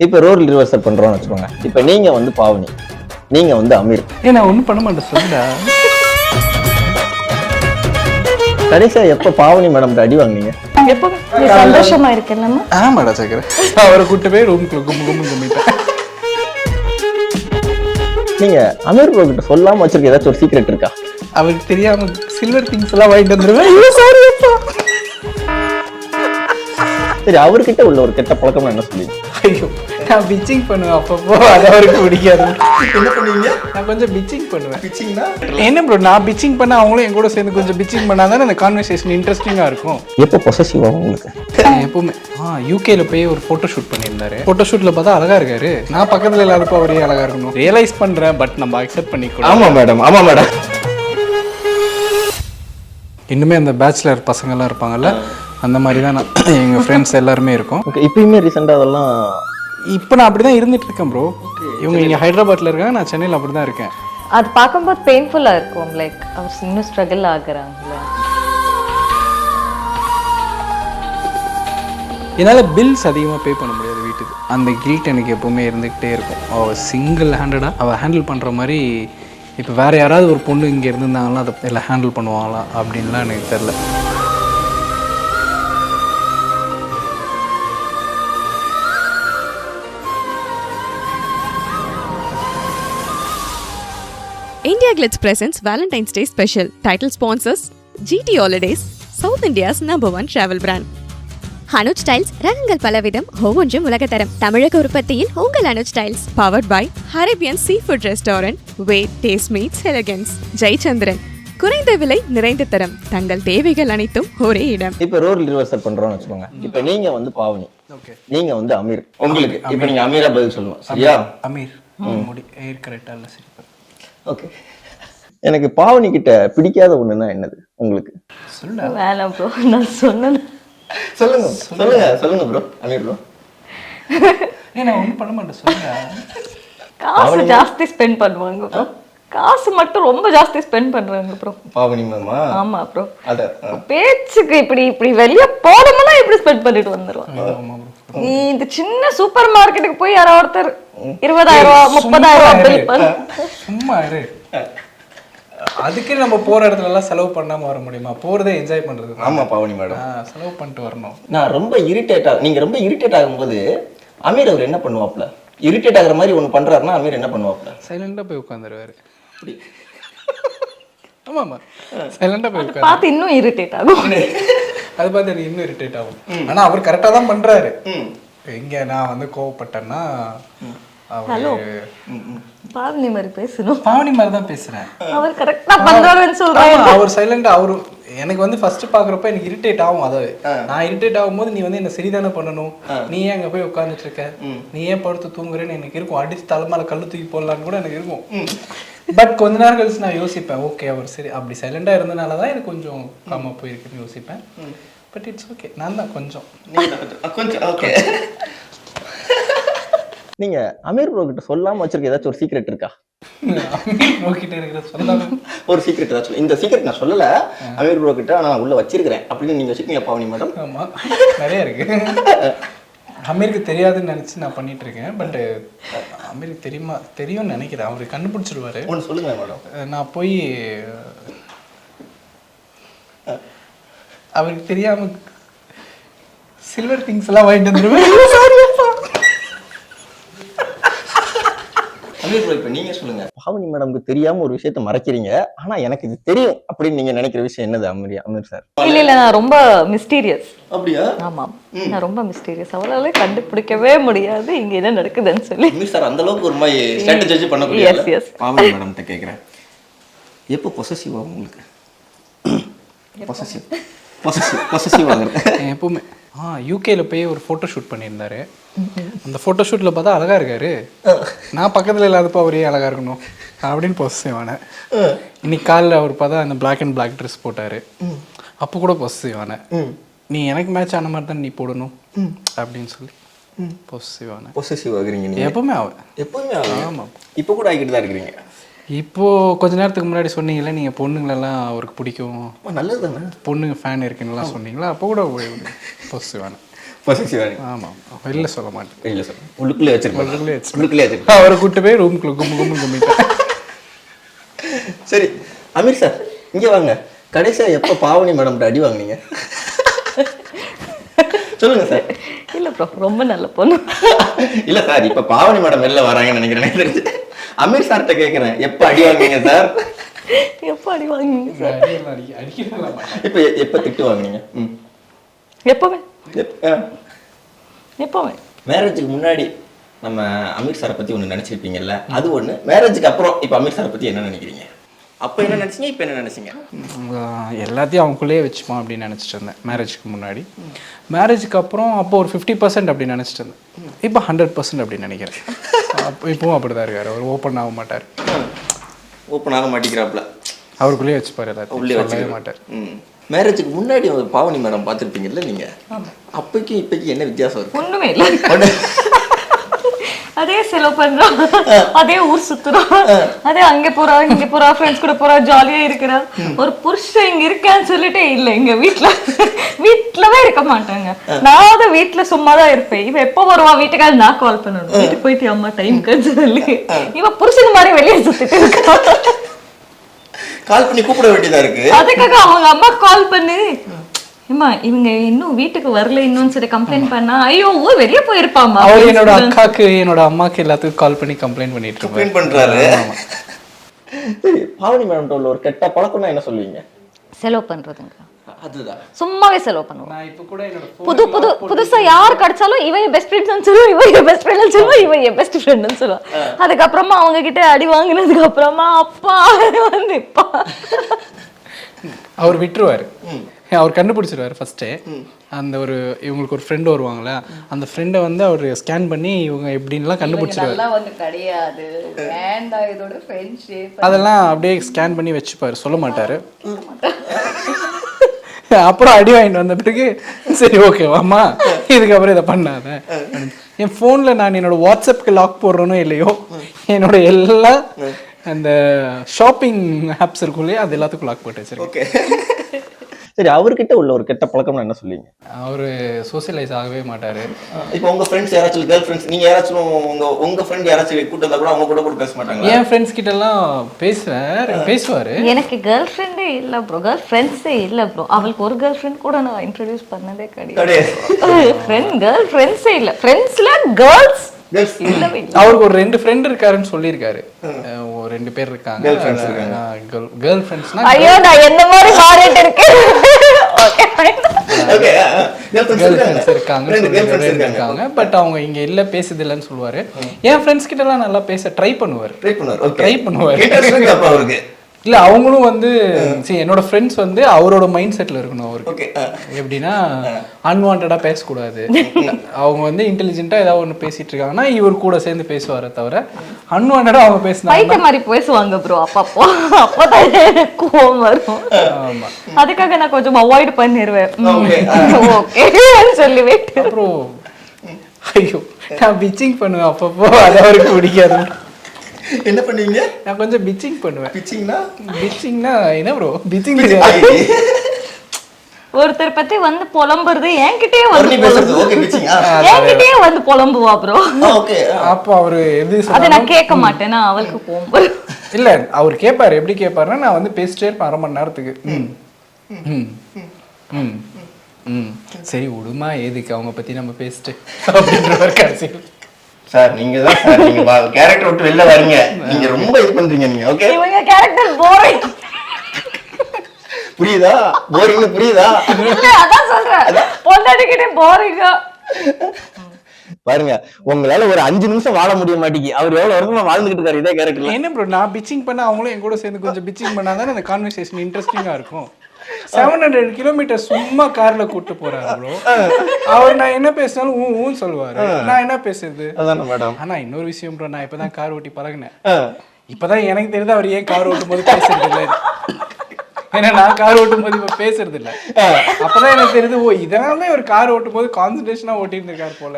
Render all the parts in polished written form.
இப்போ role reversal பண்றோம்னு வச்சுக்கோங்க. இப்போ நீங்க வந்து பாவனி, நீங்க வந்து அமீர். நான் ஒன்றும் பண்ண மாட்டேன் சொல்லுடா. கடைசியா எப்ப பாவனி மேடம் அடி வாங்குனீங்க? எப்போ நீ சந்தோஷமா இருக்கேன்லம்மா. ஆமாடா சக்கரை. அவரை கூட்டு போய் ரூமுக்குள்ள கும்பு கும்பிட்டேன். நீங்க அமீர் ப்ரோ கிட்ட சொல்லாம வச்சிருக்க ஏதாச்சும் ஒரு சீக்ரெட் இருக்கா? அவருக்கு தெரியாம சில்வர் திங்ஸ் எல்லாம் வாங்கிட்டு வந்துருவேன். சாரி அப்பா. சரி, அவர்கிட்ட உள்ள ஒரு கெட்ட பழக்கம் என்ன சொல்லுவீங்க? ஐயோ, நான் பிச்சிங் பண்ணுவேன் அப்பப்போ. அது அவருக்கு பிடிக்காது. என்ன பண்ணுவீங்க? நான் கொஞ்சம் பிச்சிங் பண்ணுவேன். பிச்சிங்னா என்ன ப்ரோ, நான் பிச்சிங் பண்ண அவங்களும் என் கூட சேர்ந்து கொஞ்சம் பிச்சிங் பண்ணாதானே அந்த கான்வர்சேஷன் இன்ட்ரெஸ்டிங்காக இருக்கும். எப்போ பொசசிவ் ஆகும் உங்களுக்கு? எப்பவுமே யூகேல போய் ஒரு ஃபோட்டோ ஷூட் பண்ணியிருந்தாரு. ஃபோட்டோ ஷூட்ல பார்த்தா அழகா இருக்காரு. நான் பக்கத்தில் இல்லாதப்போ அவரே அழகா இருக்கணும் ரியலைஸ் பண்றேன். பட் நம்ம அக்செப்ட் பண்ணிக்கலாம். ஆமா மேடம், ஆமா மேடம். இன்னுமே அந்த பேச்சுலர் பசங்கள்லாம் இருப்பாங்கல்ல, அந்த மாதிரி தான் நான் எங்கள் ஃப்ரெண்ட்ஸ் எல்லாருமே இருக்கும். ஓகே, இப்பயுமே ரீசெண்டாக அதெல்லாம் இப்போ நான் அப்படி தான் இருந்துட்டு இருக்கேன் ப்ரோ. இவங்க இங்கே ஹைதராபாத்தில் இருக்காங்க, நான் சென்னையில் அப்படி தான் இருக்கேன். அது பார்க்கும்போது பெயின்ஃபுல்லா இருக்கும். லைக் அவர் இன்னும் ஸ்ட்ரகிள் ஆகுறாங்கல்ல. என்னால் பில்ஸ் அதிகமாக பே பண்ண முடியாது வீட்டுக்கு. அந்த கில்ட் எனக்கு எப்போவுமே இருந்துக்கிட்டே இருக்கும். அவள் சிங்கிள் ஹேண்டடாக அவள் ஹேண்டில் பண்ணுற மாதிரி இப்போ வேறு யாராவது ஒரு பொண்ணு இங்கே இருந்திருந்தாங்கன்னா அதை எல்லாம் ஹேண்டில் பண்ணுவாங்களா அப்படின்லாம் எனக்கு தெரில. India Glitz presents Valentine's Day special. Title sponsors GT Holidays, South India's #1 travel brand. Anuj styles ரகங்கள் பலவிதம், ஒவ்வொன்றும் உலகத்தரம். தமிழக உற்பத்தியில் உங்கள் Anuj styles. Powered by Arabian sea food restaurant, where taste meets elegance. Jayachandran, குறைந்த விலை நிறைந்த தரம், தங்கள் தேவைகள் அனைத்தும் ஒரே இடம். இப்போ ரோல் ரிவர்சல் பண்றோம்னு வச்சுக்கோங்க. இப்போ நீங்க வந்து பாவனி, ஓகே, நீங்க வந்து அமீர். உங்களுக்கு இப்போ நீங்க அமீரா பதில் சொல்லணும், சரியா? அமீர் முடி ஏர் கரெக்டாக இல்லை, சரி. ஓகே, எனக்கு பாவனி கிட்ட பிடிக்காத ஒண்ணுன்னா என்னது உங்களுக்கு? சொல்லுடா. வேணாம் ப்ரோ, நான் சொன்னேன். சொல்லுங்க சொல்லுங்க சொல்லுங்க ப்ரோ. அமீர் ப்ரோ, நான் ஒன்றும் பண்ண மாட்டேன் சொல்லுடா. காசு ஜாஸ்தி ஸ்பெண்ட் பண்ணுவாங்க ப்ரோ. காசு மட்டும் ரொம்ப ஜாஸ்தி ஸ்பெண்ட் பண்றாங்க ப்ரோ. பாவனி மேமா? ஆமா ப்ரோ. அத பேச்சுக்கு இப்படி வெளிய போறோம்னா இப்படி ஸ்பெண்ட் பண்ணிட்டு வந்துருவாங்க. ஆமாம் ப்ரோ. நீ இந்த சின்ன சூப்பர் மார்க்கெட்டுக்கு போய் யாரோ ஒருத்தர் 20,000 ரூபா 30,000 ரூபா பில் பண்ண சும்மா இரு. அதுக்கே நம்ம போற இடத்துல எல்லாம் செலவு பண்ணாம வர முடியுமா? போறதே என்ஜாய் பண்றது. ஆமா பாவனி மேடம், செலவு பண்ணிட்டு வரணும். நான் ரொம்ப நீங்க ரொம்ப இரிட்டேட் ஆகும்போது அமீர் அவர் என்ன பண்ணுவாப்ல? இரிட்டேட் ஆகுற மாதிரி ஒண்ணு பண்றாருன்னா அமீர் என்ன பண்ணுவாப்ல? சைலண்டா போய் உட்காந்துருவாரு. ஆமாமா, சைலண்டா போய் உட்காந்து பார்த்து இன்னும் இரிட்டேட் ஆகும். அது பார்த்து எனக்கு இன்னும் இரிட்டேட் ஆகும். ஆனா அவர் கரெக்டா தான் பண்றாரு. எங்க நான் வந்து கோவப்பட்டேன்னா ஹலோ, பாவனி மாதிரி பேசணும். பாவனி மாதிரி தான் பேசுறேன். அவர் கரெக்டா பண்றாருன்னு சொல்றாரு. அவர் சைலண்டா. அவரு எனக்கு வந்து ஃபர்ஸ்ட் பாக்குறப்ப எனக்கு இரிட்டேட் ஆகும். அதாவது நான் இரிட்டேட் ஆகும்போது நீ வந்து என்ன சரிதானே பண்ணணும், நீ ஏன் அங்க போய் உட்காந்துட்டு இருக்க, நீ ஏன் படுத்து தூங்குறேன்னு எனக்கு இருக்கும். அடிச்சு தலைமையில கல்லு தூக்கி போடலான்னு கூட எனக்கு இருக்கும். பட் கொஞ்ச நேரம் கழிச்சு நான் யோசிப்பேன், ஓகே அவர் சரி அப்படி சைலண்டா இருந்தனாலதான் எனக்கு கொஞ்சம் காமா போயிருக்குன்னு யோசிப்பேன். But it's okay. நான் தான் கொஞ்சம் ஓகே. நீங்க அமீர் ப்ரோ கிட்ட சொல்லாம வச்சிருக்க ஏதாச்சும் ஒரு சீக்ரெட் இருக்கா? நோக்கிட்டு இருக்கிற சொல்லாம ஒரு சீக்ரெட் ஏதாச்சும்? இந்த சீக்ரெட் நான் சொல்லல அமீர் ப்ரோ கிட்ட, நான் உள்ள வச்சிருக்கிறேன் அப்படின்னு நீங்க வச்சிருக்கீங்க பாவனி மேடம்? ஆமா, நிறைய இருக்கு. அமீருக்கு தெரியாதுன்னு நினைச்சு நான் பண்ணிட்டு இருக்கேன். பட் அமீருக்கு தெரியும்னு நினைக்கிறேன். அவரு கண்டுபிடிச்சிருவாரு. ஒன்று சொல்லுங்க மேடம். நான் போய் அவருக்கு தெரியாம சில்வர் திங்ஸ் எல்லாம் வாங்கிட்டு வந்துருவேன். அமீர் ப்ரோ, இப்போ நீங்க சொல்லுங்க. பாவனி மேடம்க்கு தெரியாம ஒரு விஷயத்த மறைக்கிறீங்க, ஆனா எனக்கு இது தெரியும் அப்படின்னு நீங்க நினைக்கிற விஷயம் என்னது அமீர் சார்? இல்ல நான் ரொம்ப மிஸ்டீரியஸ். அப்படியா? ஆமா, நான் ரொம்ப மிஸ்டீரியஸ். அவளால கண்டுபிடிக்கவே முடியாது இங்க என்ன நடக்குதுன்னு சொல்லி. அமீர் சார் அந்த அளவுக்கு ஒரு மாதிரி ஸ்ட்ராட்டஜி பண்ணக்கூடிய. S S. பாவனி மேடம் கிட்ட கேக்குறேன், எப்போ பொசசிவ் ஆகும் உங்களுக்கு? பொசசிவ் ஆகுறது எப்பவுமே. யூகேல போய் ஒரு ஃபோட்டோ ஷூட் பண்ணியிருந்தாரு. அந்த ஃபோட்டோ ஷூட்டில் பார்த்தா அழகா இருக்காரு. நான் பக்கத்தில் இல்லாதப்போ அவரே அழகா இருக்கணும் அப்படின்னு பொசசிவான. இன்னைக்கு காலையில் அவர் பார்த்தா அந்த பிளாக் அண்ட் பிளாக் ட்ரெஸ் போட்டார். அப்போ கூட பொசசிவான. நீ எனக்கு மேட்ச் ஆன மாதிரி தான் நீ போடணும் அப்படின்னு சொல்லி பொசசிவ் ஆகுறீங்க நீங்க? எப்பவுமே ஆகும். எப்பவுமே ஆகும். ஆமாம், இப்போ கூட ஆகிட்டு தான் இருக்கிறீங்க. இப்போது கொஞ்ச நேரத்துக்கு முன்னாடி சொன்னீங்களே நீங்கள் பொண்ணுங்களெல்லாம் அவருக்கு பிடிக்கும், நல்லது தானே, பொண்ணுங்க ஃபேன் இருக்குன்னுலாம் சொன்னீங்களா? அப்போ கூட பொசசிவான. பொசசிவா ஆமா வெளில சொல்ல மாட்டேன். வெளியில சொல்ல உள்ளுக்குள்ளே வச்சிருப்பேன். உள்ளுக்குள்ளே வச்சிருப்பேன். உள்ளுக்குள்ளே வச்சிருப்பேன். அவரை கூட்டு போய் ரூமுக்குள்ள கும்பு கும்பிட்டேன். சரி அமீர் சார் இங்க வாங்க. கடைசியா எப்ப பாவனி மேடம் அடி வாங்குனீங்க? சொல்லுங்க சார். இல்ல ப்ரோ ரொம்ப நல்ல பொண்ணு. இல்ல சார் இப்ப பாவனி மேடம் வெளில வராங்கன்னு நினைக்கிறேன். அமீர் சார்கிட்ட கேக்குறேன் எப்ப அடி வாங்குனீங்க சார்? எப்ப அடி வாங்குனீங்க சார்? இப்ப எப்ப திட்டு வாங்குனீங்க? எப்பவே எப்பவே மேரேஜுக்கு முன்னாடி நம்ம அமீர் சாரை பத்தி ஒண்ணு நினைச்சிருப்பீங்கல்ல, அது ஒண்ணு. மேரேஜுக்கு அப்புறம் இப்ப அமீர் சாரை பத்தி என்ன நினைக்கிறீங்க? அப்ப என்ன நினைச்சீங்க, இப்ப என்ன நினைச்சீங்க? எல்லாத்தையும் அவங்களுக்குள்ளேயே வச்சுப்போம் அப்படின்னு நினச்சிட்டு இருந்தேன் மேரேஜுக்கு முன்னாடி. மேரேஜுக்கு அப்புறம் அப்போ ஒரு 50% அப்படி நினச்சிட்டு இருந்தேன். இப்போ 100% அப்படின்னு நினைக்கிறேன். இப்பவும் அப்படிதான் இருக்காரு. அவர் ஓப்பன் ஆக மாட்டார். ஓப்பன் ஆக மாட்டேங்கிறாப்ல. அவருக்குள்ளேயே வச்சுப்பாரு எல்லாத்தையும். உள்ளே சொல்லவே மாட்டார். மேரேஜுக்கு முன்னாடி பாவனி மேடம் பார்த்துருப்பீங்கல்ல நீங்க, அப்பைக்கு இப்பைக்கு என்ன வித்தியாசம் இருக்கு? ஒண்ணுமே இல்லை. அதே செலவு பண்றோம், அதே ஊர் சுத்துறோம், அதே அங்க போறா இங்க போறா ஃப்ரெண்ட்ஸ் கூட போறா, ஜாலியா இருக்கிறா. ஒரு புருஷன் இங்க இருக்கான்னு சொல்லிட்டே இல்ல. எங்க வீட்டுலவே இருக்க மாட்டாங்க. நான் தான் வீட்டுல சும்மாதான் இருப்பேன். இவ எப்ப வருவா வீட்டுக்காக நான் கால் பண்ணணும். வீட்டுக்கு போயிட்டு அம்மா டைம் சொல்லி இவ புருஷன் மாதிரி வெளியே சுத்திட்டு இருக்கா. கால் பண்ணி கூப்பிட வேண்டியதா இருக்கு. அதுக்காக அவங்க அம்மா கால் பண்ணு, ஏமா இவங்க இன்னும் வீட்டுக்கு வரல இன்னும் சொல்லி கம்ப்ளைண்ட் பண்ணா, ஐயோ வெளியே போயிருப்பாமா. அவர் என்னோட அக்காக்கு என்னோட அம்மாக்கு எல்லாத்துக்கும் கால் பண்ணி கம்ப்ளைண்ட் பண்ணிட்டு கம்ப்ளைண்ட் பண்றாரு. சரி பாவனி மேடம் உள்ள ஒரு கெட்ட பழக்கம்னா என்ன சொல்லுவீங்க? செலவு பண்றதுங்க. அதுதான் சும்மாவே செலவு பண்ணுவோம். நான் இப்ப கூட என்னோட புதுசா யார் கிடைச்சாலும் இவன் என் பெஸ்ட் ஃப்ரெண்ட்ஸ் சொல்லுவோம், இவன் என் பெஸ்ட் ஃப்ரெண்ட் சொல்லுவோம், இவன் என் பெஸ்ட் ஃப்ரெண்ட் சொல்லுவான். அதுக்கப்புறமா அவங்க கிட்ட அடி வாங்கினதுக்கு அப்புறமா அப்பா வந்து இப்பா அவர் விட்டுருவாரு. அவர் கண்டுபிடிச்சிருவாரு ஃபர்ஸ்டே. அந்த ஒரு இவங்களுக்கு ஒரு ஃப்ரெண்டு வருவாங்களே, அந்த ஃப்ரெண்டை வந்து அவர் ஸ்கேன் பண்ணி இவங்க எப்படின்லாம் கண்டுபிடிச்சிருவாரு. வந்து கிடையாது வேண்டாம் இதோட ஃப்ரெண்ட்ஷிப் அதெல்லாம் அப்படியே ஸ்கேன் பண்ணி வச்சுப்பாரு, சொல்ல மாட்டாரு. அப்புறம் அடி வாங்கிட்டு வந்த பிறகு சரி ஓகேவாம்மா இதுக்கப்புறம் இதை பண்ணாத. என் ஃபோனில் நான் என்னோட வாட்ஸ்அப்புக்கு லாக் போடுறேனோ இல்லையோ, என்னோட எல்லா அந்த ஷாப்பிங் ஆப்ஸ் இருக்குள்ளேயே அது எல்லாத்துக்கும் லாக் போட்டு வச்சிருக்கேன். சரி அவர்கிட்ட உள்ள ஒரு கெட்ட பழக்கம்னா என்ன சொல்லுவீங்க? அவரு சோசியலைஸ் ஆகவே மாட்டாரு. இப்போ உங்க ஃப்ரெண்ட்ஸ் யாராச்சும் கேர்ள் ஃப்ரெண்ட்ஸ் நீங்க யாராச்சும் உங்க ஃப்ரெண்ட் யாராச்சும் கூட்டு வந்தா கூட அவங்க கூட பேச மாட்டாங்க? என் ஃப்ரெண்ட்ஸ் கிட்ட எல்லாம் பேசுவாரு. எனக்கு கேர்ள் ஃப்ரெண்டே இல்ல ப்ரோ, கேர்ள் ஃப்ரெண்ட்ஸே இல்ல ப்ரோ. அவளுக்கு ஒரு கேர்ள் ஃப்ரெண்ட் கூட நான் இன்ட்ரோடியூஸ் பண்ணதே கிடையாது. ஃப்ரெண்ட் கேர்ள் ஃப்ரெண்ட்ஸே இல்ல. ஃப்ரெண்ட்ஸ்ல கேர்ள்ஸ் இல்லவே இல்ல. அவருக்கு ஒரு 2 ஃப்ரெண்ட் இருக்காருன்னு சொல்லியிருக்காரு. ஒரு 2 பேர் இருக்காங்க கேர்ள் ஃப்ரெண்ட்ஸ்னா. ஐயோ நான் என்ன மாதிரி மாறிட்டு இருக்கேன். ஓகே கேர்ள் ஃப்ரெண்ட்ஸ் இருக்காங்க. பட் அவங்க இங்க இல்ல பேசுது இல்லன்னு சொல்லுவாரு. என் ஃப்ரெண்ட்ஸ் கிட்ட எல்லாம் நல்லா பேச ட்ரை பண்ணுவாரு. அவருக்கு இல்ல அவங்களும் வந்து என்னோட ஃப்ரெண்ட்ஸ் வந்து அவரோட மைண்ட் செட்ல இருக்கணும். அவருக்கு எப்படின்னா அன்வான்டா பேசக்கூடாது. அவங்க வந்து இன்டெலிஜென்ட்டா ஏதாவது ஒண்ணு பேசிட்டு இருக்காங்கன்னா இவர் கூட சேர்ந்து பேசுவாரே தவிர அன்வான்டா அவங்க பேசினா மாதிரி பேசுவாங்க ப்ரோ. அப்பதான் கோவம் வரும். அதுக்காக நான் கொஞ்சம் அவாய்ட் பண்ணிடுவேன். சொல்லி அப்புறம் ஐயோ நான் பிச்சிங் பண்ணுவேன் அப்பப்போ, அது அவருக்கு பிடிக்காது. என்ன பண்ணுவீங்க? நான் கொஞ்சம் பிச்சிங் பண்ணுவேன். பிச்சிங்னா என்ன ப்ரோ? பிச்சிங் ஒருத்தர் பத்தி வந்து புலம்புறது என்கிட்டயே வந்து புலம்புவா ப்ரோ. அப்போ அவரு எது அதை நான் கேட்க மாட்டேன்னா அவளுக்கு போகும். இல்ல அவர் கேட்பாரு. எப்படி கேட்பாருன்னா நான் வந்து பேசிட்டே இருப்பேன் 1/2 மணி நேரத்துக்கு. சரி விடுமா எதுக்கு அவங்க பத்தி நம்ம பேசிட்டு அப்படின்ற கடைசியில். சார் நீங்க தான் சார் நீங்க கேரக்டர் விட்டு வெளில வரீங்க. நீங்க ரொம்ப இது பண்றீங்க நீங்க. ஓகே இவங்க கேரக்டர் போரிங். புரியுதா? போரிங் புரியுதா? இல்ல அதான் சொல்றேன். பொண்டாட்டிக்கிட்டே போரிங்கா பாருங்க. உங்களால ஒரு 5 நிமிஷம் வாழ முடிய மாட்டேங்கி. அவர் எவ்வளவு வருஷமா வாழ்ந்துகிட்டு இருக்காரு இதே கேரக்டர்ல. என்ன ப்ரோ நான் பிச்சிங் பண்ண அவங்களும் என் கூட சேர்ந்து கொஞ்சம் பிச்சிங் பண்ணாதானே அந்த கான்வர்சேஷன் இன்ட்ரெஸ்டிங்கா இருக்கும். 700 கிலோமீட்டர் சும்மா கார்ல கூட்டு போறாரு ப்ரோ. அவர் நான் என்ன பேசினாலும் ஊன்னு சொல்லுவாரு. நான் என்ன பேசுறது? அதானே மேடம். ஆனா இன்னொரு விஷயம் ப்ரோ, நான் இப்பதான் கார் ஓட்டி பழகினேன். இப்பதான் எனக்கு தெரியுது அவர் ஏன் கார் ஓட்டும் போது பேசுறது இல்லை. ஏன்னா நான் கார் ஓட்டும் போது இப்ப பேசுறது இல்ல. அப்பதான் எனக்கு தெரியுது ஓ இதனாலதான் இவர் கார் ஓட்டும் போது கான்சன்ட்ரேஷனா ஓட்டிட்டு இருக்காரு போல.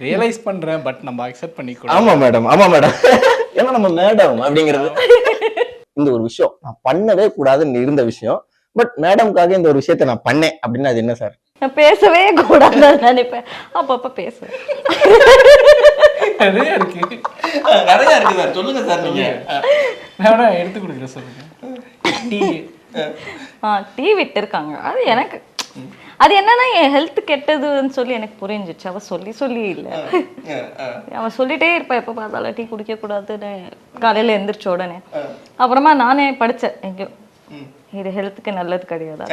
ரியலைஸ் பண்றேன். பட் நம்ம அக்செப்ட் பண்ணிக்கணும். ஆமா மேடம். ஏன்னா நம்ம மேடம் அப்படிங்கிறது இந்த ஒரு விஷயம் நான் பண்ணவே கூடாதுன்னு இருந்த விஷயம். பட் மேடம்காக இந்த ஒரு விஷயத்த நான் பண்ணேன் அப்படின்னா அது என்ன சார்? நான் பேசவே கூடாதுன்னு நினைப்பேன், அப்பப்ப பேசுவேன். நிறைய இருக்கு. நிறைய இருக்கு சார், சொல்லுங்க சார். நீங்க நான் எடுத்து கொடுக்குறேன், சொல்லுங்க. டீ விட்டு இருக்காங்க. அது எனக்கு அது என்னன்னா என் ஹெல்த் கெட்டதுன்னு சொல்லி எனக்கு புரிஞ்சிச்சு. அவ சொல்லி இல்ல, அவ சொல்லிட்டே இருப்பா எப்ப பார்த்தாலும் டீ குடிக்க கூடாதுன்னு காலையில எந்திரிச்ச உடனே. அப்புறமா நானே படிச்சேன் எங்கேயோ, இது ஹெல்த்துக்கு நல்லது கிடையாது.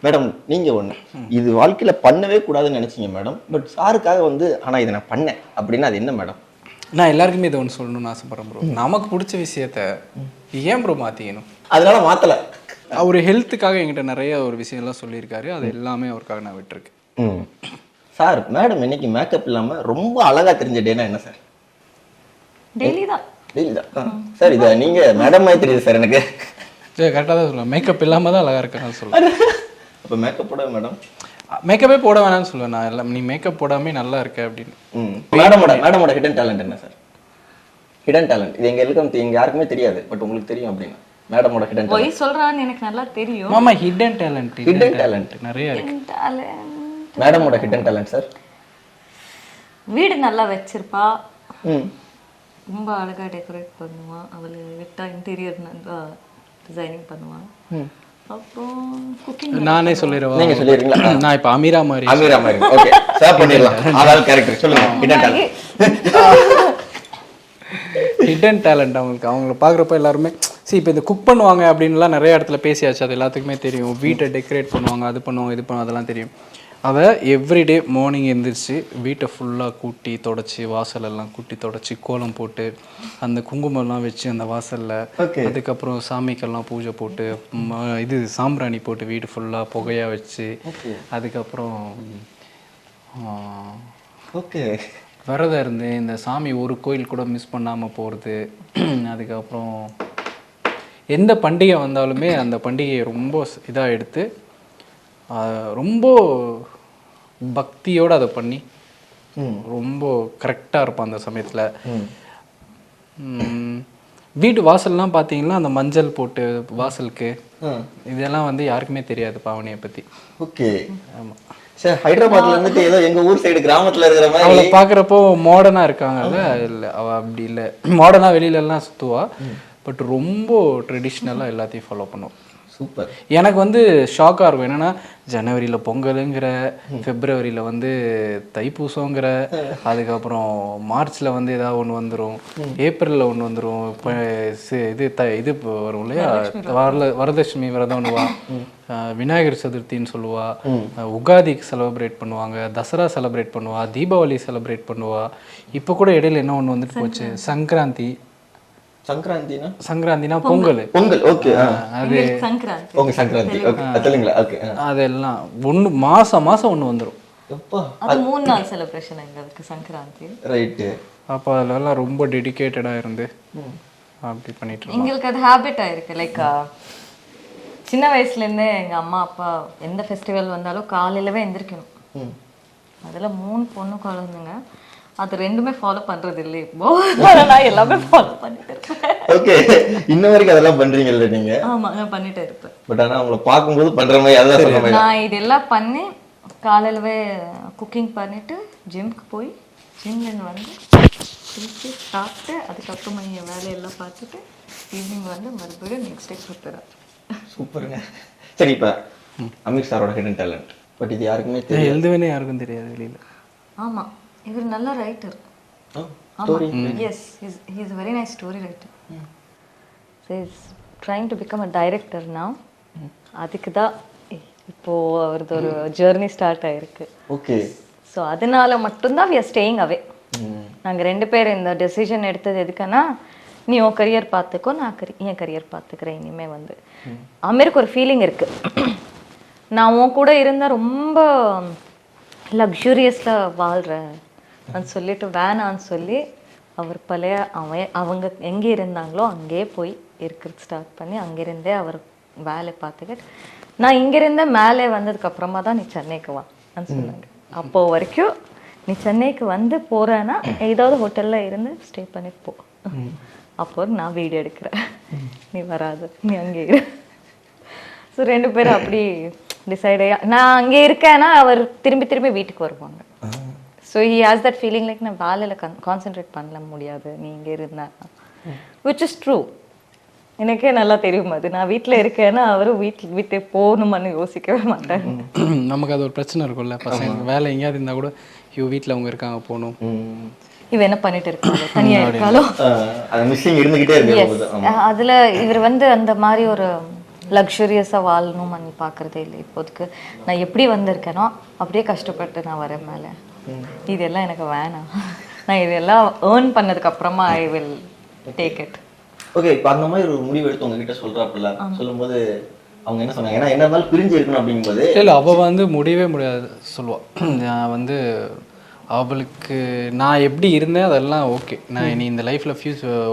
மேடம் நீங்க ஒண்ணு இது வாழ்க்கையில பண்ணவே கூடாதுன்னு நினைச்சீங்க மேடம், பட் சாருக்காக வந்து ஆனா இதை நான் பண்ணேன் அப்படின்னா அது என்ன மேடம்? நான் எல்லாருக்குமே இதை ஒன்று சொல்லணும்னு ஆசைப்படுறேன் ப்ரோ. நமக்கு பிடிச்ச விஷயத்த ஏன் ப்ரோ மாற்றிக்கணும்? அதனால மாத்தல. அவர் ஹெல்த்துக்காக என்கிட்ட நிறைய ஒரு விஷயம்லாம் சொல்லியிருக்காரு, அது எல்லாமே அவருக்காக நான் விட்டுருக்கேன். சார் மேடம் இன்னைக்கு மேக்கப் இல்லாம ரொம்ப அழகா தெரிஞ்ச டேனா என்ன சார்? டெய்லி தான். டெய்லி தான் சார். இதை நீங்க மேடம் மாதிரி தெரியுது சார் எனக்கு. சரி, கரெக்டாக தான் சொல்லுவேன். மேக்கப் இல்லாமல் தான் அழகாக இருக்கேன்னு சொல்லுவேன். அப்போ மேக்கப் போட மேடம் மேக்கப்பே போட வேணாம்னு சொல்லுவேன் நான். எல்லாம் நீ மேக்கப் போடாமே நல்லா இருக்க அப்படின்னு. மேடமோட ஹிடன் டேலண்ட் என்ன சார்? ஹிடன் டேலண்ட் இது எங்க யாருக்குமே தெரியாது, பட் உங்களுக்கு தெரியும் அப்படின்னா மேடமோட ஹிடன் போய் சொல்றான்னு எனக்கு நல்லா தெரியும். மாமா ஹிடன் டேலண்ட் நிறைய இருக்கு. மேடமோட ஹிடன் டேலண்ட் சார், வீடு நல்லா வச்சிருப்பா, ரொம்ப அழகா டெக்கரேட் பண்ணுவா, அவளை விட்டா இன்டீரியர் நல்லா டிசைனிங் பண்ணுவா. அப்புறம் குக்கிங் நானே சொல்லிடுவா. நீங்க சொல்லிடுறீங்களா? நான் இப்போ அமீரா மாதிரி. ஓகே சார் பண்ணிடலாம். அதாவது கேரக்டர் சொல்லுங்க. Hidden talent. ஹிடன் டேலண்ட் அவங்கள பார்க்குறப்ப எல்லாருமே இப்போ இந்த குக் பண்ணுவாங்க அப்படின்லாம் நிறைய இடத்துல பேசியாச்சு, அது எல்லாத்துக்குமே தெரியும். வீட்டை டெக்கரேட் பண்ணுவாங்க, அது பண்ணுவாங்க, இது பண்ணுவாங்க, அதெல்லாம் தெரியும். அவள் எவ்ரிடே மார்னிங் எழுந்திரிச்சு வீட்டை ஃபுல்லாக கூட்டி தொடச்சி, வாசலெல்லாம் கூட்டி தொடச்சி, கோலம் போட்டு, அந்த குங்குமம்லாம் வச்சு அந்த வாசலில், அதுக்கப்புறம் சாமிக்கெல்லாம் பூஜை போட்டு, இது சாம்பிராணி போட்டு வீடு ஃபுல்லாக புகையாக வச்சு, அதுக்கப்புறம் விரதம் இருந்து இந்த சாமி ஒரு கோயில் கூட மிஸ் பண்ணாமல் போகிறது. அதுக்கப்புறம் எந்த பண்டிகை வந்தாலுமே அந்த பண்டிகையை ரொம்ப இதாக எடுத்து ரொம்ப பக்தியோடு அதை பண்ணி ரொம்ப கரெக்டாக இருப்பான் அந்த சமயத்தில். வீட்டு வாசல்லாம் பார்த்தீங்கன்னா அந்த மஞ்சள் போட்டு வாசலுக்கு, இதெல்லாம் வந்து யாருக்குமே தெரியாது பாவனியை பற்றி. ஓகே, ஆமாம் சார். ஹைதராபாத்ல இருந்துட்டு ஏதோ எங்க ஊர் சைடு கிராமத்துல இருக்கிற மாதிரி அவளை பார்க்குறப்போ மாடர்னா இருக்காங்கல்ல, இல்லை அவள் அப்படி இல்லை. மாடர்னா வெளியிலலாம் சுற்றுவா, பட் ரொம்ப ட்ரெடிஷ்னலாக எல்லாத்தையும் ஃபாலோ பண்ணுவோம். சூப்பர். எனக்கு வந்து ஷாக்காக இருக்கும். என்னென்னா ஜனவரியில் பொங்கலுங்கிற, ஃபெப்ரவரியில் வந்து தைப்பூசங்கிற, அதுக்கப்புறம் மார்ச்சில் வந்து ஏதாவது ஒன்று வந்துடும், ஏப்ரலில் ஒன்று வந்துடும், இப்போ இது வரும் இல்லையா, வரதட்சுமி விரதம் ஒன்றுவா, விநாயகர் சதுர்த்தின்னு சொல்லுவா, உகாதிக்கு செலிப்ரேட் பண்ணுவாங்க, தசரா செலிப்ரேட் பண்ணுவா, தீபாவளி செலிப்ரேட் பண்ணுவா. இப்போ கூட இடையில என்ன ஒன்று வந்துட்டு போச்சு, சங்கராந்தி. சங்கராந்தினா பொங்கல். ஓகே, அது சங்கராந்தி. ஓகே, அதெல்லாம் ஒன்று மாசம் ஒன்று வந்துடும். அது 3 நாள் செலிப்ரேஷன் எங்களுக்கு சங்கராந்தி. ரைட். அப்போ அதெல்லாம் ரொம்ப டெடிகேட்டடாக இருந்து அப்படி பண்ணிட்டு இருக்கோம். எங்களுக்கு அது ஹேபிட் ஆயிருக்கு. லைக் சின்ன வயசுலேருந்தே எங்கள் அம்மா அப்பா எந்த ஃபெஸ்டிவல் வந்தாலும் காலையிலவே எந்திரிக்கணும். அதில் 3 பொண்ணு குழந்தைங்க, அது 2மே ஃபாலோ பண்றது இல்லை. இப்போ நான் எல்லாமே ஃபாலோ பண்ணிட்டு இருக்கேன். ஓகே, இன்ன வரைக்கும் அதெல்லாம் பண்றீங்கல்ல நீங்க? ஆமா, நான் பண்ணிட்டே இருப்பேன். பட் ஆனா உங்களை பார்க்கும்போது பண்ற மாதிரி அதான் சொல்ற மாதிரி. நான் இதெல்லாம் பண்ணி காலையிலவே குக்கிங் பண்ணிட்டு ஜிம்க்கு போய் ஜிம்ல வந்து குளிச்சு சாப்பிட்டு அதுக்கப்புறமா என் வேலையெல்லாம் பார்த்துட்டு ஈவினிங் வந்து மறுபடியும் நெக்ஸ்ட் டே ப்ரிப்பேர். சூப்பருங்க. சரி, இப்போ அமீர் சாரோட ஹிடன் டேலண்ட், பட் இது யாருக்குமே தெரியாது, எழுதுவேனே யாருக்கும் தெரியாது வெளியில். ஆமா, இவர் நல்ல writer. Yes, he is a very nice story writer. He is trying to become a director now. அதுக்கு தான் இப்போ அவரது ஒரு ஜர்னி ஸ்டார்ட் ஆயிருக்கு. ஓகே. ஸோ அதனால மட்டும்தான் we are staying away. நாங்கள் 2 பேர் இந்த டெசிஷன் எடுத்தது எதுக்குன்னா, நீ உன் கரியர் பார்த்துக்கோ, நான் என் கரியர் பார்த்துக்கிறேன். இனிமேல் வந்து அமீருக்கு ஒரு ஃபீலிங் இருக்கு, நான் உன் கூட இருந்தால் ரொம்ப லக்ஸூரியஸில் வாழ்கிறேன் அப்படின்னு சொல்லிட்டு வேணான்னு சொல்லி அவர் பழைய அவங்க எங்கே இருந்தாங்களோ அங்கேயே போய் இருக்கிறது ஸ்டார்ட் பண்ணி அங்கேருந்தே அவர் வேலை பார்த்துக்கிட்டு, நான் இங்கேருந்தே மேலே வந்ததுக்கப்புறமா தான் நீ சென்னைக்கு வான்னு சொன்னாங்க. அப்போ வரைக்கும் நீ சென்னைக்கு வந்து போகிறேன்னா ஏதாவது ஹோட்டலில் இருந்து ஸ்டே பண்ணிட்டு போ, அப்போ நான் வீடியோ எடுக்கிறேன், நீ வராது, நீ அங்கே இரு. ஸோ 2 பேரும் அப்படி டிசைட் நான் அங்கே இருக்கேன்னா அவர் திரும்பி திரும்பி வீட்டுக்கு வருவாங்க. So he has that feeling like நான் வேலையில் கான்சென்ட்ரேட் பண்ண முடியாது நீ இங்கே இருந்தா, விச் இஸ் ட்ரூ. எனக்கே நல்லா தெரியும் அது. நான் வீட்டில் இருக்கேன்னா அவரும் வீட்டு போகணுமான்னு யோசிக்கவே மாட்டேன். நமக்கு அது ஒரு பிரச்சனை இருக்கும்ல, பசங்க வேலை எங்கேயாவது இருந்தால் கூட ஐயோ வீட்டில் அவங்க இருக்காங்க போகணும், இவ என்ன பண்ணிட்டு இருக்காங்க தனியா இருக்காளோ, அதுல இவர் அந்த மாதிரி ஒரு லக்ஸுரியஸா வாழணும்னு பாக்குறதே இல்லை இப்போதைக்கு. நான் எப்படி வந்திருக்கேனோ அப்படியே கஷ்டப்பட்டு நான் வரேன் மேல. இதெல்லாம் எனக்கு வேணாம். நான் இதெல்லாம் ஏர்ன் பண்ணதுக்கு அப்புறமா I will take it. Okay, இப்போ அந்த மாதிரி ஒரு முடிவு எடுத்து உங்ககிட்ட சொல்றாப்புல, சொல்லும்போது அவங்க என்ன சொன்னாங்க? ஏன்னா என்ன இருந்தாலும் பிரிஞ்சு இருக்கணும் அப்படிங்கும்போது இல்லை அவள் முடியவே முடியாது சொல்லுவாள். நான் அவளுக்கு நான் எப்படி இருந்தேன் அதெல்லாம் ஓகே, நான் நீ இந்த லைஃப்பில்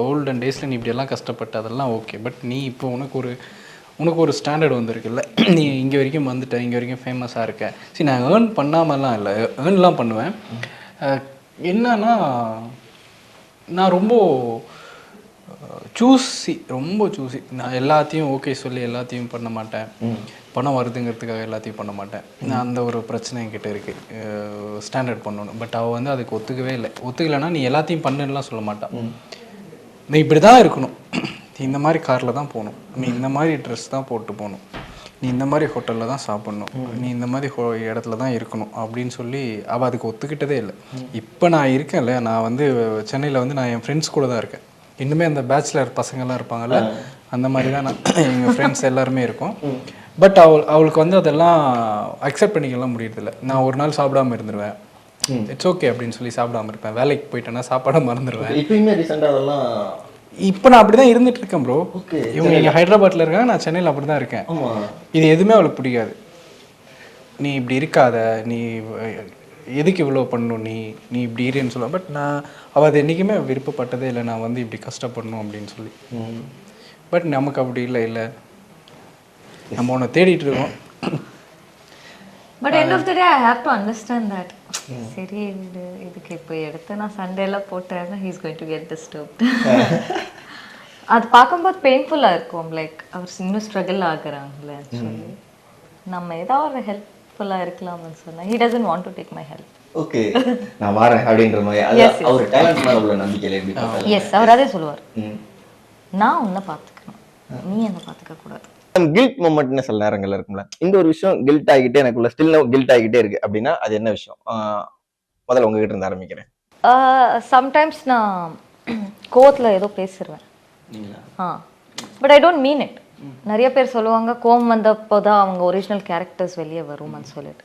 ஓல்டன் டேஸில் நீ இப்படியெல்லாம் கஷ்டப்பட்ட அதெல்லாம் ஓகே, பட் நீ இப்போ உனக்கு ஒரு ஸ்டாண்டர்ட் வந்துருக்குல்ல, நீ இங்கே வரைக்கும் வந்துட்ட, இங்கே வரைக்கும் ஃபேமஸாக இருக்க. சரி, நான் ஏர்ன் பண்ணாமலாம் இல்லை, ஏர்ன்லாம் பண்ணுவேன். என்னன்னா நான் ரொம்ப சூஸி, நான் எல்லாத்தையும் ஓகே சொல்லி எல்லாத்தையும் பண்ண மாட்டேன், பணம் வருதுங்கிறதுக்காக எல்லாத்தையும் பண்ண மாட்டேன். நான் அந்த ஒரு பிரச்சனை என்கிட்ட இருக்குது, ஸ்டாண்டர்ட் பண்ணணும். பட் அவள் அதுக்கு ஒத்துக்கலைன்னா நீ எல்லாத்தையும் பண்ணுலாம் சொல்ல மாட்டான். நீ இப்படி தான் இருக்கணும், நீ இந்த மாதிரி காரில் தான் போகணும், நீ இந்த மாதிரி ட்ரெஸ் தான் போட்டு போகணும், நீ இந்த மாதிரி ஹோட்டலில் தான் சாப்பிட்ணும், நீ இந்த மாதிரி இடத்துல தான் இருக்கணும் அப்படின்னு சொல்லி அவள் அதுக்கு ஒத்துக்கிட்டதே இல்லை. இப்போ நான் இருக்கேன்ல, நான் சென்னையில் நான் என் ஃப்ரெண்ட்ஸ் கூட தான் இருக்கேன். இன்னுமே அந்த பேச்சுலர் பசங்கள்லாம் இருப்பாங்கல்ல, அந்த மாதிரி தான் எங்கள் ஃப்ரெண்ட்ஸ் எல்லாருமே இருக்கோம். பட் அவளுக்கு அதெல்லாம் அக்செப்ட் பண்ணிக்கலாம் முடியறதில்ல. நான் ஒரு நாள் சாப்பிடாம இருந்துருவேன், இட்ஸ் ஓகே அப்படின்னு சொல்லி சாப்பிடாம இருப்பேன். வேலைக்கு போயிட்டேன்னா சாப்பாடை மறந்துடுவேன். இப்போ நான் அப்படி தான் இருந்துட்டு இருக்கேன் ப்ரோ. இவங்க இங்கே ஹைதராபாத்தில் இருக்காங்க, நான் சென்னையில் அப்படி தான் இருக்கேன். இது எதுவுமே அவளுக்கு பிடிக்காது. நீ இப்படி இருக்காத, நீ எதுக்கு இவ்வளோ பண்ணணும், நீ இப்படி இருன்னு சொல்லுவேன். பட் அவள் அது என்றைக்குமே விருப்பப்பட்டதே இல்லை, நான் இப்படி கஷ்டப்படணும் அப்படின்னு சொல்லி. பட் நமக்கு அப்படி இல்லை, நம்ம ஒன்று தேடிட்டு இருக்கோம். But end of the day I have to understand that சரி இதுக்கு இப்போ எடுத்து நான் சண்டேலாம் போட்டேன்னா he is going to get disturbed. அது பார்க்கும்போது பெயின்ஃபுல்லாக இருக்கும். லைக் அவர் இன்னும் ஸ்ட்ரகிள் ஆகுறாங்களே சொல்லி நம்ம ஏதாவது ஒரு ஹெல்ப்ஃபுல்லாக இருக்கலாம்னு சொன்னால் he doesn't want to take my help. Okay, நான் வரேன் அப்படின்ற மாதிரி அவர் டேலண்ட் மேல உள்ள நம்பிக்கையில எப்படி பார்த்தாரு? எஸ், அவர் அதே சொல்லுவார், நான் உன்னை பார்த்துக்கணும், நீ என்ன பார்த்துக்க கூடாது. கில்ட் மொமெண்ட்னு சில நேரங்கள்ல இருக்கும்ல, இந்த ஒரு விஷயம் கில்ட் ஆகிட்டே எனக்குள்ள ஸ்டில் கில்ட் ஆகிட்டே இருக்கு அப்படின்னா அது என்ன விஷயம்? முதல்ல உங்ககிட்ட இருந்து ஆரம்பிக்கிறேன். சம்டைம்ஸ் நான் கோவத்தில் ஏதோ பேசிடுவேன், but I don't mean it. நிறைய பேர் சொல்லுவாங்க கோவம் வந்தப்போ தான் அவங்க ஒரிஜினல் கேரக்டர்ஸ் வெளியே வரும்னு சொல்லிட்டு.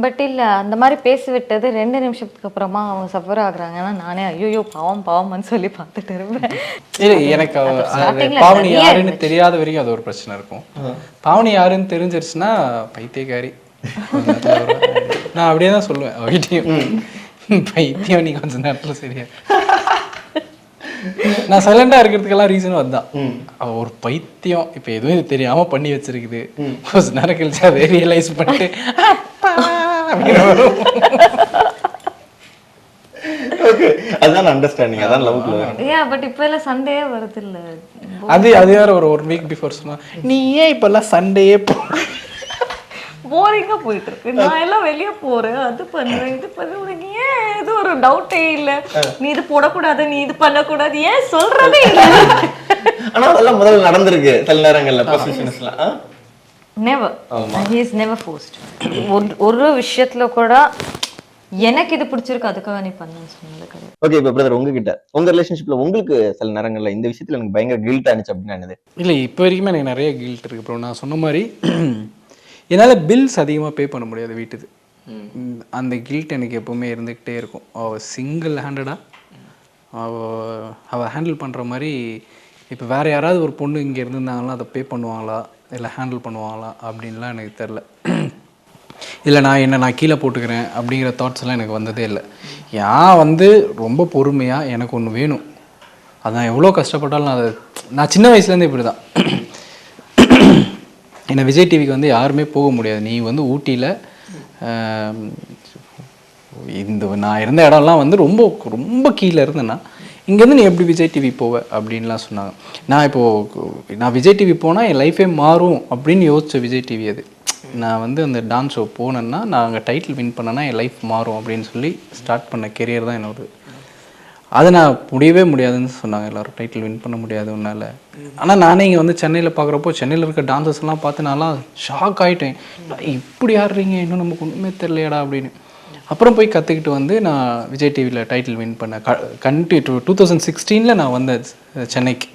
பட் இல்லை, அந்த மாதிரி பேசிவிட்டது 2 நிமிஷத்துக்கு அப்புறமா அவங்க சஃபர் ஆகுறாங்கன்னா நானே ஐயோ பாவம்னு சொல்லி பார்த்துட்டு இருப்பேன். இல்லை, எனக்கு பாவனி யாருன்னு தெரியாத வரைக்கும் அது ஒரு பிரச்சனை இருக்கும். பாவனி யாருன்னு தெரிஞ்சிருச்சுன்னா பைத்தியக்காரி நான் அப்படியே தான் சொல்லுவேன் அவகிட்டையும், பைத்தியம் நீ கொஞ்சம் நேரத்தில் சரியா. நான் சைலண்டா இருக்கிறதுக்கெல்லாம் ரீசன் அதுதான். அவ ஒரு பைத்தியம், இப்ப எதுவும் தெரியாம பண்ணி வச்சிருக்குது, கொஞ்ச நேரம் கழிச்சு அதை ரியலைஸ் பண்ணிட்டு அதான் அண்டர்ஸ்டாண்டிங், அதான் லவ்க்குள்ள. பட் இப்ப எல்லாம் சண்டேயே வருது இல்ல. அது வேற ஒரு வீக் பிஃபோர் சொன்னா நீ ஏன் இப்ப எல்லாம் சண்டேயே போரிங்கா போயிட்டு இருக்கு, நான் எல்லாம் வெளியே போறேன், அது பண்றேன், இது பண்றேன், உனக்கு ஏன் இது ஒரு டவுட்டே இல்ல, நீ இது போடக்கூடாது, நீ இது பண்ணக்கூடாது, ஏன் சொல்றதே இல்ல. ஆனா அதெல்லாம் முதல்ல நடந்திருக்கு சில நேரங்கள்ல பொசிஷன்ஸ்லாம். Never, he is never forced. ஒரு விஷயத்துல கூட எனக்கு இது பிடிச்சிருக்கு அதுக்காக நீ பண்ணுன்னு சொன்னது கிடையாது. ஓகே, இப்போ பிரதர் உங்ககிட்ட உங்க ரிலேஷன்ஷிப்ல உங்களுக்கு சில நேரங்கள்ல இந்த விஷயத்துல எனக்கு பயங்கர கில்ட் ஆனிச்சு அப்படின்னா என்னது? இல்லை, இப்போ வரைக்குமே எனக்கு நிறைய கில்ட் இருக்கு ப்ரோ. நான் சொன்ன மாதிரி என்னால் பில்ஸ் அதிகமாக பே பண்ண முடியாது வீட்டுது. அந்த கில்ட் எனக்கு எப்போவுமே இருந்துக்கிட்டே இருக்கும். அவள் சிங்கிள் ஹேண்டடாக அவள் ஹேண்டில் பண்ணுற மாதிரி. இப்போ வேறு யாராவது ஒரு பொண்ணு இங்கே இருந்திருந்தாங்களா அதை பே பண்ணுவாங்களா இல்லை ஹேண்டில் பண்ணுவாங்களா அப்படின்லாம் எனக்கு தெரில. இல்லை நான் கீழே போட்டுக்கிறேன் அப்படிங்கிற தாட்ஸ்லாம் எனக்கு வந்ததே இல்லை. ஏன் ரொம்ப பொறுமையாக எனக்கு ஒன்று வேணும், அதான் எவ்வளோ கஷ்டப்பட்டாலும் நான் சின்ன வயசுலேருந்து இப்படி தான். என்னை விஜய் டிவிக்கு யாருமே போக முடியாது. நீ ஊட்டியில் நான் இருந்த இடம்லாம் ரொம்ப ரொம்ப கீழே இருந்தேன்னா இங்கேருந்து நீ எப்படி விஜய் டிவி போவ அப்படின்லாம் சொன்னாங்க. நான் விஜய் டிவி போனால் என் லைஃபே மாறும் அப்படின்னு யோசித்த விஜய் டிவி அது. நான் வந்து அந்த டான்ஸ் ஷோ போனேன்னா நான் அங்கே டைட்டில் வின் பண்ணேன்னா என் லைஃப் மாறும் அப்படின்னு சொல்லி ஸ்டார்ட் பண்ண கெரியர் தான் என்னோட. அதை நான் முடியவே முடியாதுன்னு சொன்னாங்க எல்லோரும், டைட்டில் வின் பண்ண முடியாது உன்னால். ஆனால் நானே இங்கே வந்து சென்னையில் பார்க்குறப்போ சென்னையில் இருக்க டான்சர்ஸ்லாம் பார்த்து நான்லாம் ஷாக் ஆகிட்டேன். இப்படி ஆடுறீங்க, இன்னும் நமக்கு ஒன்றுமே தெரியலையாடா அப்படின்னு. அப்புறம் போய் கற்றுக்கிட்டு வந்து நான் விஜய் டிவியில் டைட்டில் வின் பண்ணேன். 2016 நான் வந்தேன் சென்னைக்கு.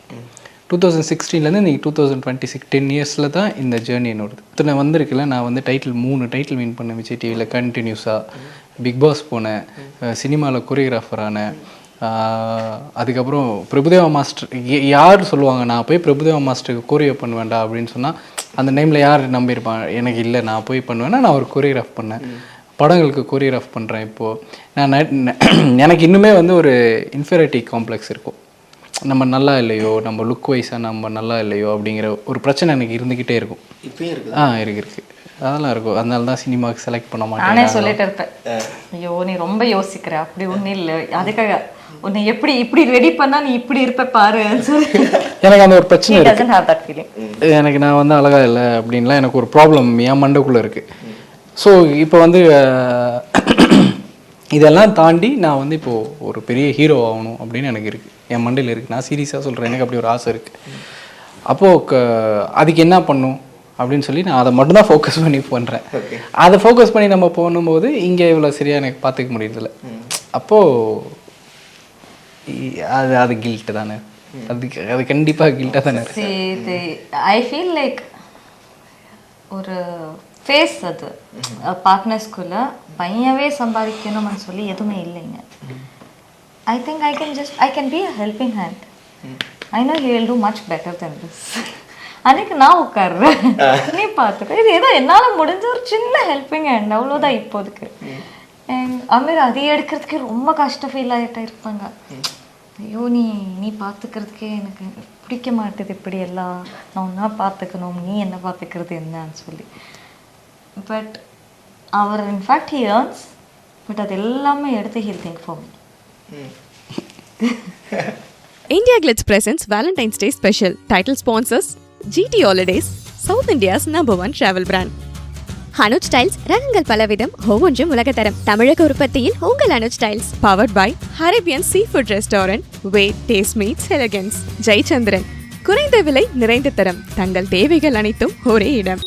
2016 நீங்கள் 2026 10 இயர்ஸில் தான் இந்த ஜேர்னி என்னோடது. இத்தனை வந்திருக்குல்ல, நான் வந்து 3 டைட்டில் வின் பண்ணேன் விஜய் டிவியில் கண்டினியூஸாக. பிக் பாஸ் போனேன், சினிமாவில் கொரியோகிராஃபர் ஆனேன். அதுக்கப்புறம் பிரபுதேவா மாஸ்டர் யார் சொல்லுவாங்க நான் போய் பிரபுதேவா மாஸ்டருக்கு கோரியோ பண்ணுவேண்டா அப்படின்னு சொன்னால் அந்த நேமில் யார் நம்பியிருப்பான்? எனக்கு இல்லை, நான் போய் பண்ணுவேன்னா நான் ஒரு கொரியோகிராஃப் பண்ணேன். படங்களுக்கு கொரியோகிராஃப் பண்ணுறேன். இப்போது நான் எனக்கு இன்னுமே வந்து ஒரு இன்ஃபீரியாரிட்டி காம்ப்ளெக்ஸ் இருக்கும். நம்ம நல்லா இல்லையோ, நம்ம லுக் வைஸாக நம்ம நல்லா இல்லையோ அப்படிங்கிற ஒரு பிரச்சனை எனக்கு இருந்துக்கிட்டே இருக்கும். இருக்கு அதெல்லாம் இருக்கும். அதனால தான் சினிமாவுக்கு செலக்ட் பண்ண மாட்டேன். நானே சொல்லிட்டு இருப்பேன், ஐயோ நீ ரொம்ப யோசிக்கிற, அப்படி ஒன்றும் இல்லை, அதுக்காக உன்னை எப்படி இப்படி ரெடி பண்ணா நீ இப்படி இருப்ப பாரு. எனக்கு அந்த ஒரு பிரச்சனை எனக்கு நான் வந்து அழகா இல்லை அப்படின்லாம் எனக்கு ஒரு ப்ராப்ளம் என் மண்டைக்குள்ளே இருக்குது. ஸோ இப்போ வந்து இதெல்லாம் தாண்டி நான் வந்து இப்போது ஒரு பெரிய ஹீரோ ஆகணும் அப்படின்னு எனக்கு இருக்குது, என் மண்டையில் இருக்குது. நான் சீரியஸாக சொல்கிறேன், எனக்கு அப்படி ஒரு ஆசை இருக்குது. அப்போது அதுக்கு என்ன பண்ணும் அப்படின்னு சொல்லி நான் அதை மட்டும்தான் ஃபோக்கஸ் பண்ணி பண்ணுறேன். அதை ஃபோக்கஸ் பண்ணி நம்ம போகும்போது இங்கே இவ்வளோ சரியாக எனக்கு பார்த்துக்க முடியறதில்ல. அப்போது அது கில்ட்டு தானே, அது கண்டிப்பாக கில்ட்டாக தானே. ஐ ஃபீல் லைக் ஒரு ஃபேஸ், அது பார்ட்னர்ஸ்குள்ள பையவே சம்பாதிக்கணும்னு சொல்லி எதுவுமே இல்லைங்க. I think I can be a helping hand. I know he will too much better then this. அன்னைக்கு நான் உட்கார்றேன், நீ பார்த்துக்க, இது ஏதோ என்னால் முடிஞ்ச ஒரு சின்ன ஹெல்பிங் ஹேண்ட், அவ்வளோதான் இப்போதைக்கு. அமீர் அதை எடுக்கிறதுக்கே ரொம்ப கஷ்டம் ஃபீல் ஆகிட்டா இருப்பாங்க. ஐயோ நீ பார்த்துக்கிறதுக்கே எனக்கு பிடிக்க மாட்டேது, இப்படி எல்லாம் நான் ஒன்றா பார்த்துக்கணும், நீ என்ன பார்த்துக்கிறது என்னன்னு சொல்லி. பட் அவர் இன்ஃபேக்ட் ஹி ஏர்ன்ஸ், பட் அது எல்லாமே எடுத்து he'll think for me. India Glitz presents Valentine's Day special. Title sponsors GT Holidays, South India's #1 travel brand. Anuj styles ரகங்கள் பலவிதம், ஒவ்வொன்றும் உலகத்தரம். தமிழக உற்பத்தியில் உங்கள் Anuj styles. Powered by Arabian sea food restaurant, where taste meets elegance. Jayachandran, குறைந்த விலை நிறைந்த தரம், தங்கள் தேவைகள் அனைத்தும் ஒரே இடம்.